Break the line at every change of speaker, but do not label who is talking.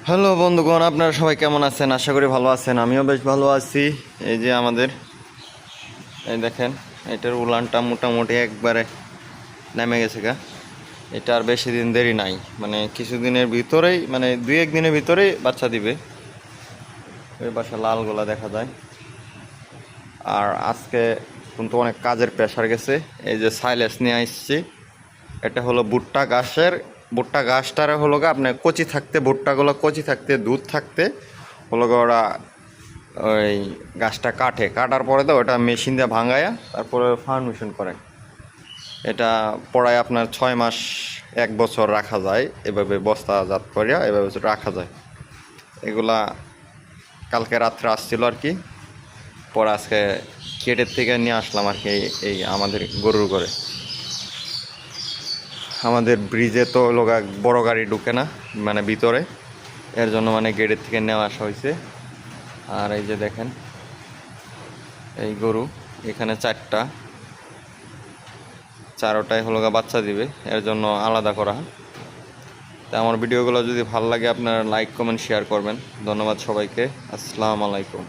Hello বন্ধুগণ, আপনারা সবাই কেমন আছেন? আশা করি ভালো আছেন। আমিও বেশ ভালো আছি। এই যে আমাদের এই দেখেন, এটার উলানটা মোটামুটি একবারে নেমে গেছে গা। এটা আর বেশি দিন দেরি নাই, মানে কিছুদিনের ভিতরেই, মানে 2-1 দিনের ভিতরেই বাচ্চা দিবে। ওই পাশে লাল গোলা দেখা যায়। আর আজকে কিন্তু অনেক কাজের প্রেশার গেছে। এই যে সাইলেস নিয়ে আসছি, এটা হলো ভুট্টা গাছটারে হলো গা আপনার কচি থাকতে, ভুট্টাগুলো কচি থাকতে, দুধ থাকতে হলো গা ওরা ওই গাছটা কাটার পরে তো ওটা মেশিন দিয়ে ভাঙায়া তারপরে ফার্মেশন করে। এটা পড়ায় আপনার 6 মাস 1 বছর রাখা যায়, এভাবে বস্তাজাত করিয়া এভাবে রাখা যায়। এগুলা কালকে রাত্রে আসছিল আর কি, পরে আজকে কেটের থেকে নিয়ে আসলাম আর কি। এই আমাদের গরুর ঘরে, আমাদের ব্রিজে তো লোক বড় গাড়ি ঢুকে না, মানে ভিতরে, এর জন্য মানে গেটের থেকে নেওয়া আসা হয়েছে। আর এই যে দেখেন এই গরু, এখানে 4টাই হলো গা বাচ্চা দিবে, এর জন্য আলাদা করা। তা আমার ভিডিওগুলো যদি ভালো লাগে আপনারা লাইক কমেন্ট শেয়ার করবেন। ধন্যবাদ সবাইকে। আসসালামু আলাইকুম।